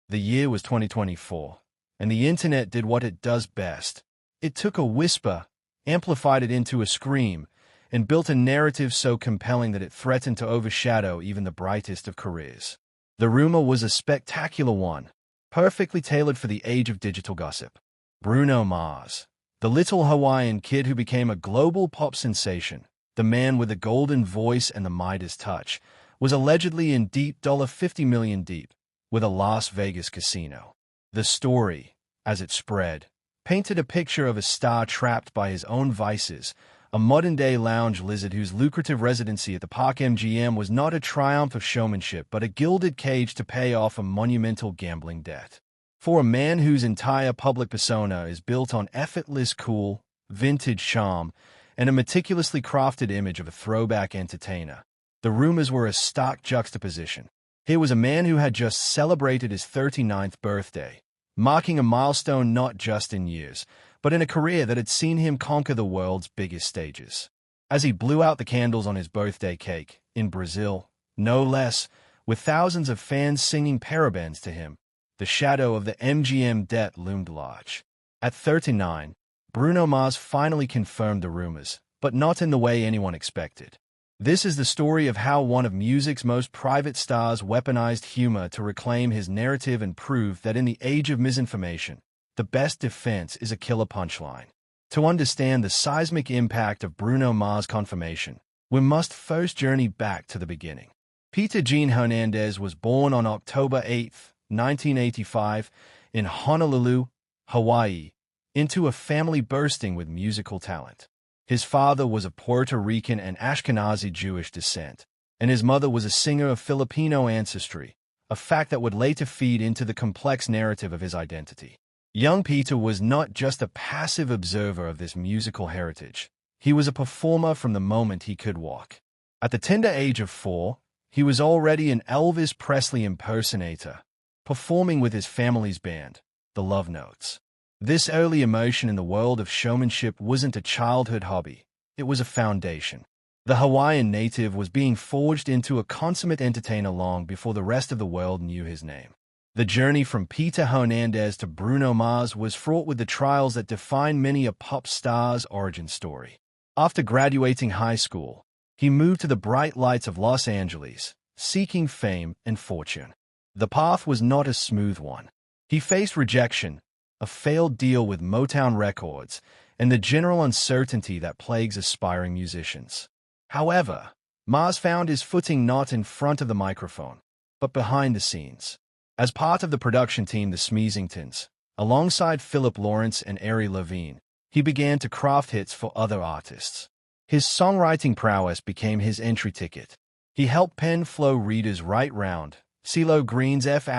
The year was 2024, and the internet did what it does best. It took a whisper, amplified it into a scream, and built a narrative so compelling that it threatened to overshadow even the brightest of careers. The rumor was a spectacular one, perfectly tailored for the age of digital gossip. Bruno Mars, the little Hawaiian kid who became a global pop sensation, the man with the golden voice and the Midas touch, was allegedly in deep $50 million deep with a Las Vegas casino. The story, as it spread, painted a picture of a star trapped by his own vices, a modern-day lounge lizard whose lucrative residency at the Park MGM was not a triumph of showmanship but a gilded cage to pay off a monumental gambling debt. For a man whose entire public persona is built on effortless cool, vintage charm, and a meticulously crafted image of a throwback entertainer, the rumors were a stark juxtaposition. Here was a man who had just celebrated his 39th birthday, marking a milestone not just in years, but in a career that had seen him conquer the world's biggest stages. As he blew out the candles on his birthday cake, in Brazil, no less, with thousands of fans singing parabéns to him, the shadow of the MGM debt loomed large. At 39, Bruno Mars finally confirmed the rumors, but not in the way anyone expected. This is the story of how one of music's most private stars weaponized humor to reclaim his narrative and prove that in the age of misinformation, the best defense is a killer punchline. To understand the seismic impact of Bruno Mars' confirmation, we must first journey back to the beginning. Peter Gene Hernandez was born on October 8, 1985, in Honolulu, Hawaii, into a family bursting with musical talent. His father was of Puerto Rican and Ashkenazi Jewish descent, and his mother was a singer of Filipino ancestry, a fact that would later feed into the complex narrative of his identity. Young Peter was not just a passive observer of this musical heritage. He was a performer from the moment he could walk. At the tender age of 4, he was already an Elvis Presley impersonator, performing with his family's band, the Love Notes. This early immersion in the world of showmanship wasn't a childhood hobby, it was a foundation. The Hawaiian native was being forged into a consummate entertainer long before the rest of the world knew his name. The journey from Peter Hernandez to Bruno Mars was fraught with the trials that define many a pop star's origin story. After graduating high school, he moved to the bright lights of Los Angeles, seeking fame and fortune. The path was not a smooth one. He faced rejection, a failed deal with Motown Records, and the general uncertainty that plagues aspiring musicians. However, Mars found his footing not in front of the microphone, but behind the scenes. As part of the production team the Smeezingtons, alongside Philip Lawrence and Ari Levine, he began to craft hits for other artists. His songwriting prowess became his entry ticket. He helped pen Flo Rida's Right Round, CeeLo Green's F*******,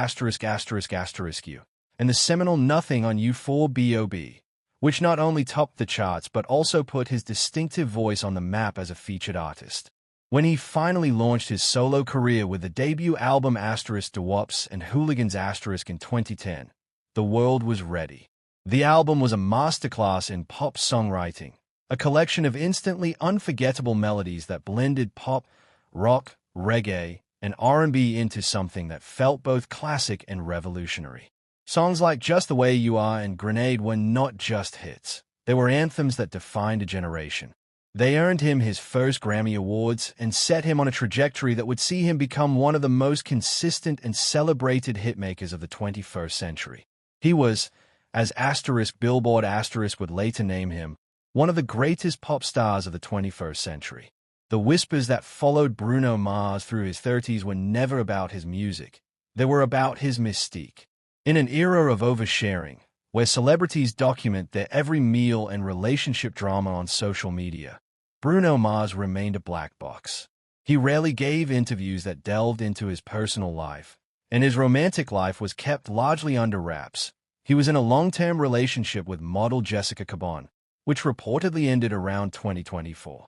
and the seminal Nothing on You 4 B.O.B., which not only topped the charts but also put his distinctive voice on the map as a featured artist. When he finally launched his solo career with the debut album *Doo-Wops and Hooligans* in 2010, the world was ready. The album was a masterclass in pop songwriting, a collection of instantly unforgettable melodies that blended pop, rock, reggae, and R&B into something that felt both classic and revolutionary. Songs like Just the Way You Are and Grenade were not just hits. They were anthems that defined a generation. They earned him his first Grammy Awards and set him on a trajectory that would see him become one of the most consistent and celebrated hitmakers of the 21st century. He was, as Billboard would later name him, one of the greatest pop stars of the 21st century. The whispers that followed Bruno Mars through his 30s were never about his music. They were about his mystique. In an era of oversharing, where celebrities document their every meal and relationship drama on social media, Bruno Mars remained a black box. He rarely gave interviews that delved into his personal life, and his romantic life was kept largely under wraps. He was in a long-term relationship with model Jessica Cabon, which reportedly ended around 2024.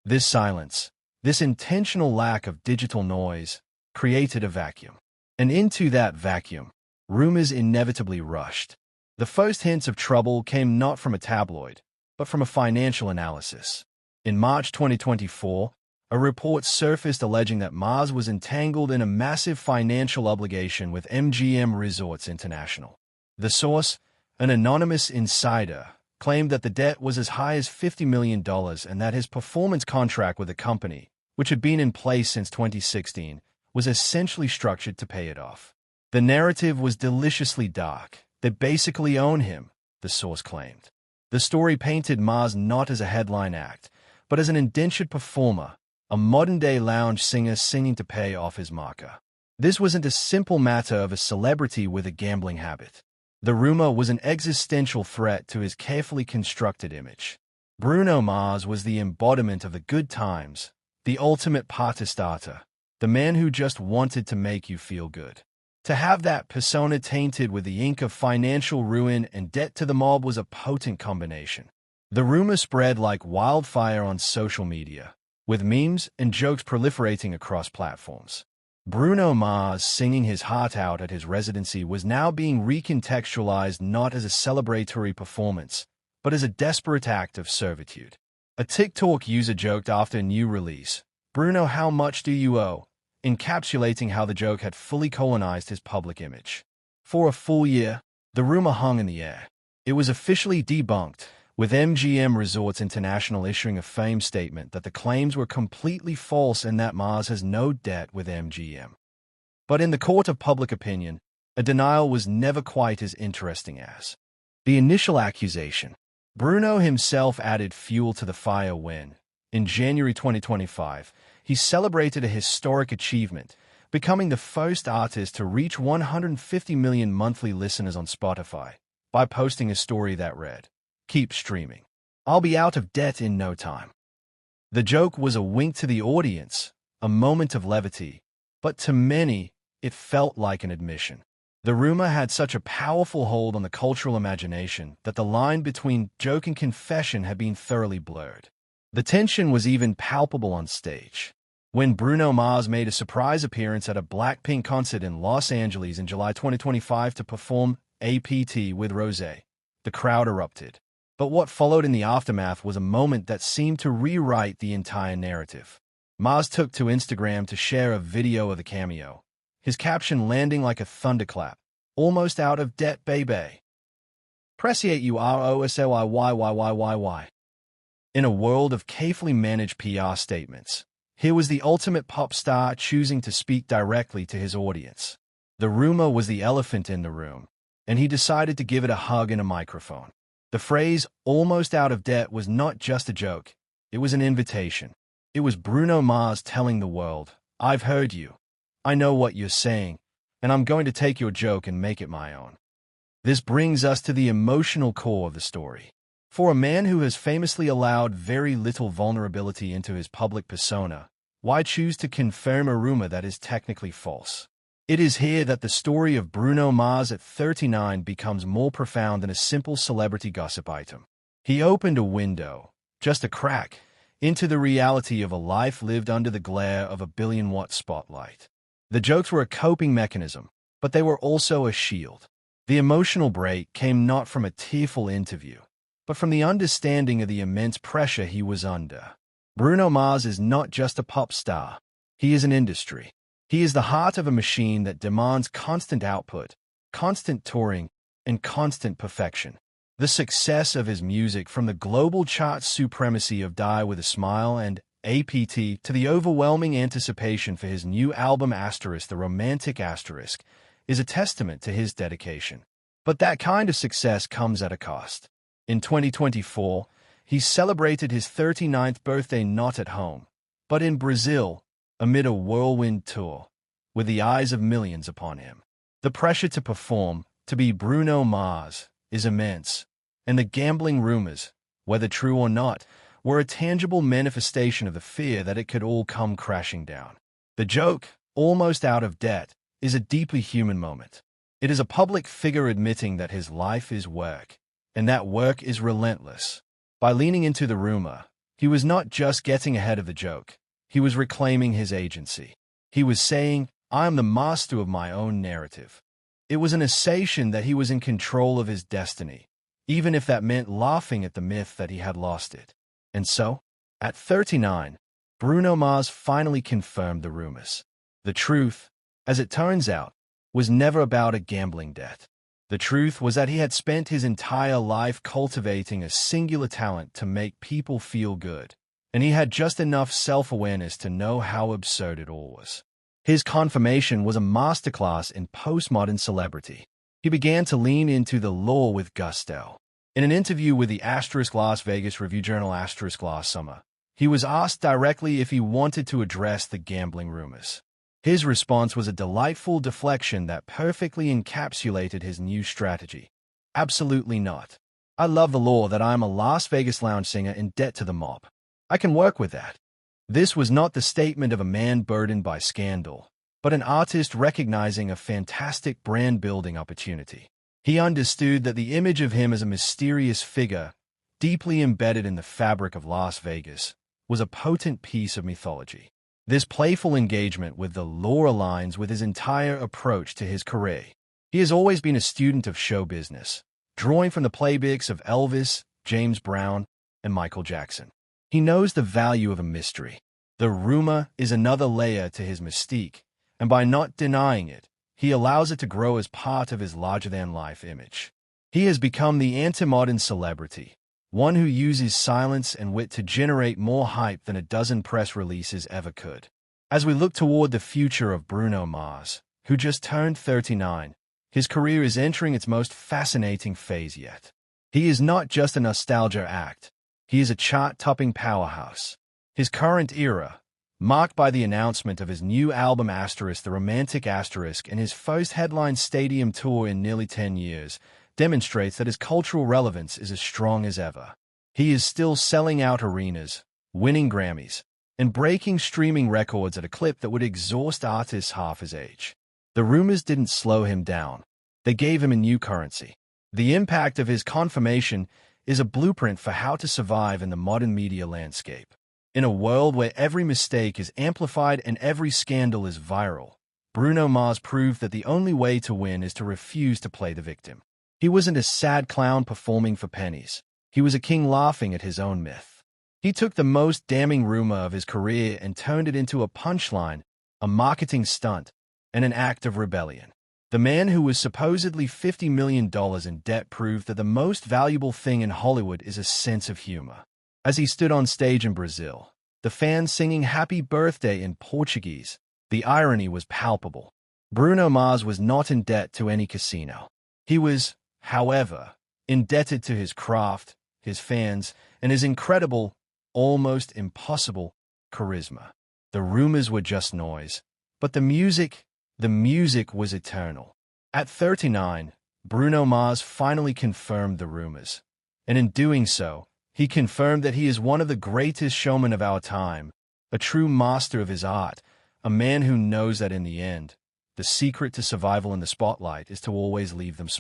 This silence, this intentional lack of digital noise, created a vacuum. And into that vacuum, rumors inevitably rushed. The first hints of trouble came not from a tabloid, but from a financial analysis. In March 2024, a report surfaced alleging that Maz was entangled in a massive financial obligation with MGM Resorts International. The source, an anonymous insider, claimed that the debt was as high as $50 million and that his performance contract with the company, which had been in place since 2016, was essentially structured to pay it off. The narrative was deliciously dark. They basically own him, the source claimed. The story painted Maz not as a headline act, but as an indentured performer, a modern-day lounge singer singing to pay off his marker. This wasn't a simple matter of a celebrity with a gambling habit. The rumor was an existential threat to his carefully constructed image. Bruno Mars was the embodiment of the good times, the ultimate party starter, the man who just wanted to make you feel good. To have that persona tainted with the ink of financial ruin and debt to the mob was a potent combination. The rumor spread like wildfire on social media, with memes and jokes proliferating across platforms. Bruno Mars singing his heart out at his residency was now being recontextualized not as a celebratory performance, but as a desperate act of servitude. A TikTok user joked after a new release, "Bruno, how much do you owe?" encapsulating how the joke had fully colonized his public image. For a full year, the rumor hung in the air. It was officially debunked, with MGM Resorts International issuing a firm statement that the claims were completely false and that Mars has no debt with MGM. But in the court of public opinion, a denial was never quite as interesting as the initial accusation. Bruno himself added fuel to the fire when, in January 2025, he celebrated a historic achievement, becoming the first artist to reach 150 million monthly listeners on Spotify by posting a story that read, "Keep streaming. I'll be out of debt in no time." The joke was a wink to the audience, a moment of levity, but to many, it felt like an admission. The rumor had such a powerful hold on the cultural imagination that the line between joke and confession had been thoroughly blurred. The tension was even palpable on stage. When Bruno Mars made a surprise appearance at a Blackpink concert in Los Angeles in July 2025 to perform APT with Rosé, the crowd erupted. But what followed in the aftermath was a moment that seemed to rewrite the entire narrative. Mars took to Instagram to share a video of the cameo, his caption landing like a thunderclap, "Almost out of debt, baby. Appreciate you ROSLYYYYYY." In a world of carefully managed PR statements, here was the ultimate pop star choosing to speak directly to his audience. The rumor was the elephant in the room, and he decided to give it a hug and a microphone. The phrase, "almost out of debt," was not just a joke. It was an invitation. It was Bruno Mars telling the world, "I've heard you. I know what you're saying, and I'm going to take your joke and make it my own." This brings us to the emotional core of the story. For a man who has famously allowed very little vulnerability into his public persona, why choose to confirm a rumor that is technically false? It is here that the story of Bruno Mars at 39 becomes more profound than a simple celebrity gossip item. He opened a window, just a crack, into the reality of a life lived under the glare of a billion-watt spotlight. The jokes were a coping mechanism, but they were also a shield. The emotional break came not from a tearful interview, but from the understanding of the immense pressure he was under. Bruno Mars is not just a pop star. He is an industry. He is the heart of a machine that demands constant output, constant touring, and constant perfection. The success of his music, from the global chart supremacy of Die With a Smile and APT to the overwhelming anticipation for his new album The Romantic Asterisk, is a testament to his dedication. But that kind of success comes at a cost. In 2024, he celebrated his 39th birthday not at home, but in Brazil, amid a whirlwind tour, with the eyes of millions upon him. The pressure to perform, to be Bruno Mars, is immense, and the gambling rumors, whether true or not, were a tangible manifestation of the fear that it could all come crashing down. The joke, "almost out of debt," is a deeply human moment. It is a public figure admitting that his life is work, and that work is relentless. By leaning into the rumor, he was not just getting ahead of the joke, he was reclaiming his agency. He was saying, "I am the master of my own narrative." It was an assertion that he was in control of his destiny, even if that meant laughing at the myth that he had lost it. And so, at 39, Bruno Mars finally confirmed the rumors. The truth, as it turns out, was never about a gambling debt. The truth was that he had spent his entire life cultivating a singular talent to make people feel good, and he had just enough self-awareness to know how absurd it all was. His confirmation was a masterclass in postmodern celebrity. He began to lean into the lore with gusto. In an interview with the Las Vegas Review-Journal last summer, he was asked directly if he wanted to address the gambling rumors. His response was a delightful deflection that perfectly encapsulated his new strategy. Absolutely not. I love the lore that I am a Las Vegas lounge singer in debt to the mob. I can work with that. This was not the statement of a man burdened by scandal, but an artist recognizing a fantastic brand-building opportunity. He understood that the image of him as a mysterious figure, deeply embedded in the fabric of Las Vegas, was a potent piece of mythology. This playful engagement with the lore aligns with his entire approach to his career. He has always been a student of show business, drawing from the playbooks of Elvis, James Brown, and Michael Jackson. He knows the value of a mystery. The rumor is another layer to his mystique, and by not denying it, he allows it to grow as part of his larger-than-life image. He has become the anti-modern celebrity, one who uses silence and wit to generate more hype than a dozen press releases ever could. As we look toward the future of Bruno Mars, who just turned 39, his career is entering its most fascinating phase yet. He is not just a nostalgia act. He is a chart-topping powerhouse. His current era, marked by the announcement of his new album The Romantic and his first headline stadium tour in nearly 10 years, demonstrates that his cultural relevance is as strong as ever. He is still selling out arenas, winning Grammys, and breaking streaming records at a clip that would exhaust artists half his age. The rumors didn't slow him down. They gave him a new currency. The impact of his confirmation is a blueprint for how to survive in the modern media landscape. In a world where every mistake is amplified and every scandal is viral, Bruno Mars proved that the only way to win is to refuse to play the victim. He wasn't a sad clown performing for pennies. He was a king laughing at his own myth. He took the most damning rumor of his career and turned it into a punchline, a marketing stunt, and an act of rebellion. The man who was supposedly $50 million in debt proved that the most valuable thing in Hollywood is a sense of humor. As he stood on stage in Brazil, the fans singing Happy Birthday in Portuguese, the irony was palpable. Bruno Mars was not in debt to any casino. He was, however, indebted to his craft, his fans, and his incredible, almost impossible, charisma. The rumors were just noise, but the music was eternal. At 39, Bruno Mars finally confirmed the rumors, and in doing so, he confirmed that he is one of the greatest showmen of our time, a true master of his art, a man who knows that in the end, the secret to survival in the spotlight is to always leave them smiling.